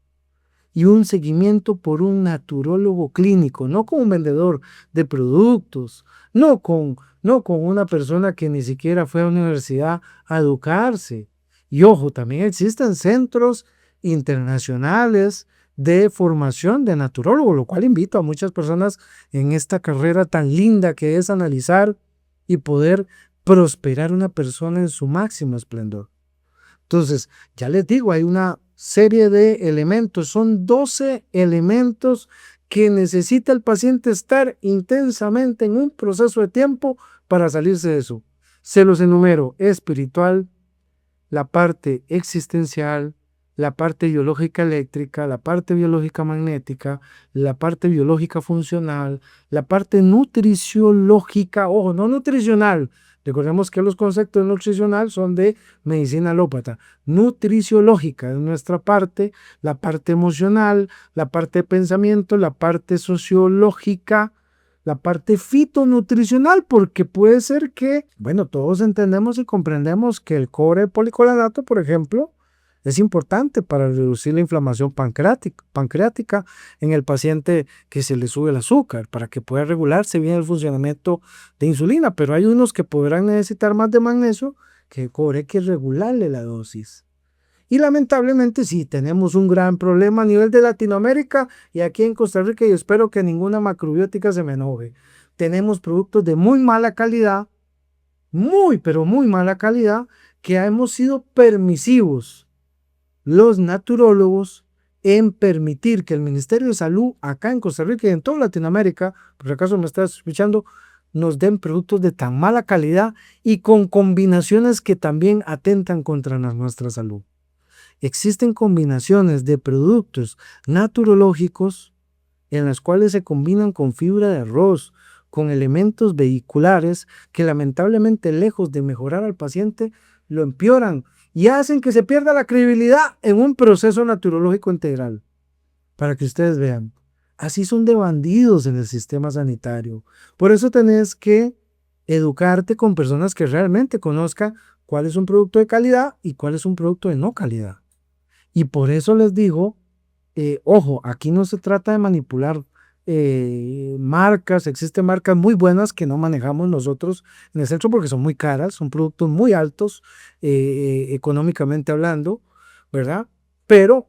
Speaker 1: Y un seguimiento por un naturólogo clínico, no con un vendedor de productos, no con una persona que ni siquiera fue a la universidad a educarse. Y ojo, también existen centros internacionales de formación de naturólogo, lo cual invito a muchas personas en esta carrera tan linda que es analizar y poder prosperar una persona en su máximo esplendor. Entonces, ya les digo, hay una serie de elementos, son 12 elementos que necesita el paciente estar intensamente en un proceso de tiempo para salirse de eso. Se los enumero: espiritual, la parte existencial, la parte biológica eléctrica, la parte biológica magnética, la parte biológica funcional, la parte nutriciológica, ojo, no nutricional. Recordemos que los conceptos nutricional son de medicina alópata. Nutriciológica es nuestra parte, la parte emocional, la parte de pensamiento, la parte sociológica, la parte fitonutricional, porque puede ser que, bueno, todos entendemos y comprendemos que el cobre policolanato, por ejemplo, es importante para reducir la inflamación pancreática en el paciente que se le sube el azúcar, para que pueda regularse bien el funcionamiento de insulina, pero hay unos que podrán necesitar más de magnesio que el cobre, hay que regularle la dosis. Y lamentablemente sí, tenemos un gran problema a nivel de Latinoamérica y aquí en Costa Rica, y espero que ninguna macrobiótica se me enoje. Tenemos productos de muy mala calidad, muy, pero muy mala calidad, que hemos sido permisivos los naturólogos en permitir que el Ministerio de Salud acá en Costa Rica y en toda Latinoamérica, por si acaso me estás escuchando, nos den productos de tan mala calidad y con combinaciones que también atentan contra nuestra salud. Existen combinaciones de productos naturológicos en las cuales se combinan con fibra de arroz, con elementos vehiculares que lamentablemente, lejos de mejorar al paciente, lo empeoran y hacen que se pierda la credibilidad en un proceso naturológico integral. Para que ustedes vean, así son de bandidos en el sistema sanitario. Por eso tenés que educarte con personas que realmente conozcan cuál es un producto de calidad y cuál es un producto de no calidad. Y por eso les digo, ojo, aquí no se trata de manipular marcas. Existen marcas muy buenas que no manejamos nosotros en el centro porque son muy caras, son productos muy altos económicamente hablando, ¿verdad? Pero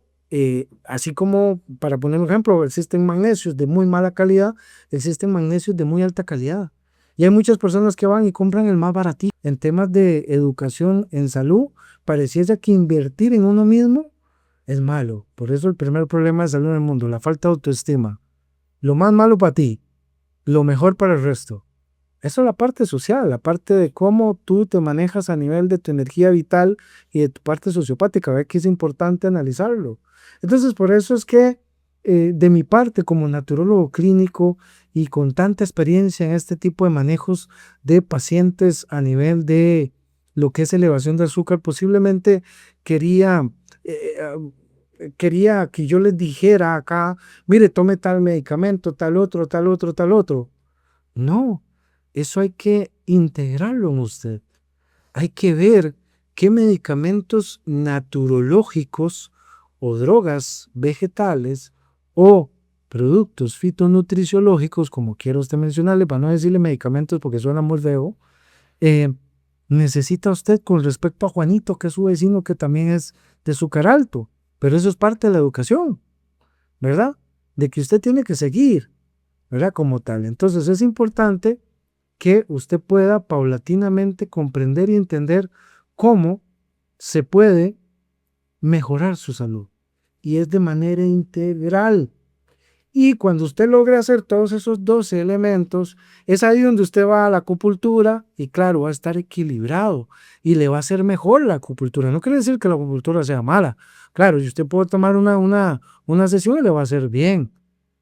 Speaker 1: así como, para poner un ejemplo, existen magnesios de muy mala calidad, existen magnesios de muy alta calidad. Y hay muchas personas que van y compran el más baratito. En temas de educación en salud, pareciera que invertir en uno mismo es malo. Por eso el primer problema de salud en el mundo, la falta de autoestima. Lo más malo para ti, lo mejor para el resto. Eso es la parte social, la parte de cómo tú te manejas a nivel de tu energía vital y de tu parte sociopática. Ve que es importante analizarlo. Entonces, por eso es que de mi parte, como naturólogo clínico y con tanta experiencia en este tipo de manejos de pacientes a nivel de lo que es elevación de azúcar, posiblemente quería que yo les dijera acá, mire, tome tal medicamento, tal otro, tal otro, tal otro. No, eso hay que integrarlo en usted. Hay que ver qué medicamentos naturológicos o drogas vegetales o productos fitonutriciológicos, como quiera usted mencionarle, para no decirle medicamentos porque suena muy feo, necesita usted con respecto a Juanito, que es su vecino, que también es de azúcar alto. Pero eso es parte de la educación, ¿verdad? De que usted tiene que seguir, ¿verdad? Como tal. Entonces es importante que usted pueda paulatinamente comprender y entender cómo se puede mejorar su salud. Y es de manera integral. Y cuando usted logra hacer todos esos 12 elementos, es ahí donde usted va a la acupuntura y claro, va a estar equilibrado y le va a hacer mejor la acupuntura. No quiere decir que la acupuntura sea mala, Claro, y usted puede tomar una sesión y le va a hacer bien,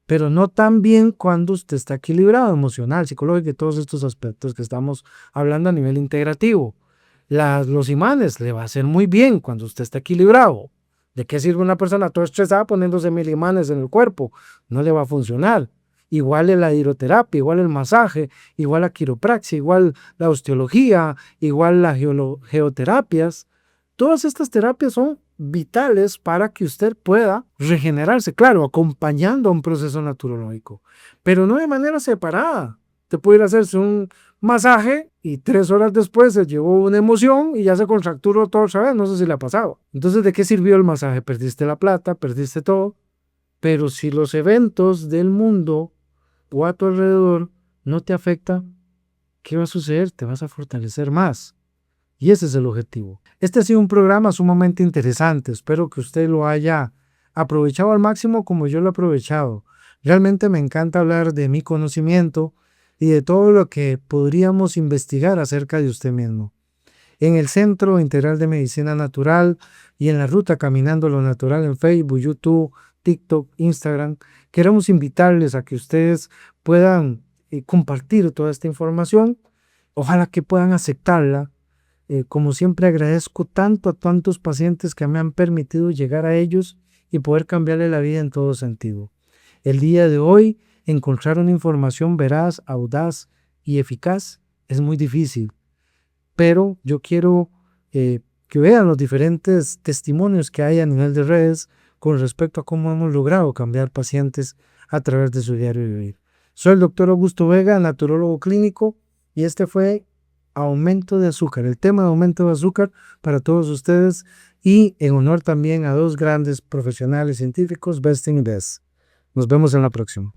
Speaker 1: pero no tan bien cuando usted está equilibrado emocional, psicológico y todos estos aspectos que estamos hablando a nivel integrativo. Los imanes le va a hacer muy bien cuando usted está equilibrado. ¿De qué sirve una persona toda estresada poniéndose 1000 imanes en el cuerpo? No le va a funcionar. Igual la hidroterapia, igual el masaje, igual la quiropraxia, igual la osteología, igual las geoterapias. Todas estas terapias son vitales para que usted pueda regenerarse, claro, acompañando a un proceso naturológico, pero no de manera separada. Te puede ir a hacerse un masaje y 3 horas después se llevó una emoción y ya se contracturó todo otra vez, no sé si le ha pasado. Entonces, ¿de qué sirvió el masaje? Perdiste la plata, perdiste todo, pero si los eventos del mundo o a tu alrededor no te afectan, ¿qué va a suceder? Te vas a fortalecer más. Y ese es el objetivo. Este ha sido un programa sumamente interesante. Espero que usted lo haya aprovechado al máximo como yo lo he aprovechado. Realmente me encanta hablar de mi conocimiento y de todo lo que podríamos investigar acerca de usted mismo. En el Centro Integral de Medicina Natural y en la Ruta Caminando lo Natural en Facebook, YouTube, TikTok, Instagram, queremos invitarles a que ustedes puedan compartir toda esta información. Ojalá que puedan aceptarla. Como siempre agradezco tanto a tantos pacientes que me han permitido llegar a ellos y poder cambiarle la vida en todo sentido. El día de hoy, encontrar una información veraz, audaz y eficaz es muy difícil, pero yo quiero que vean los diferentes testimonios que hay a nivel de redes con respecto a cómo hemos logrado cambiar pacientes a través de su diario vivir. Soy el doctor Augusto Vega, naturólogo clínico, y este fue aumento de azúcar, el tema de aumento de azúcar para todos ustedes y en honor también a dos grandes profesionales científicos, Best in Best. Nos vemos en la próxima.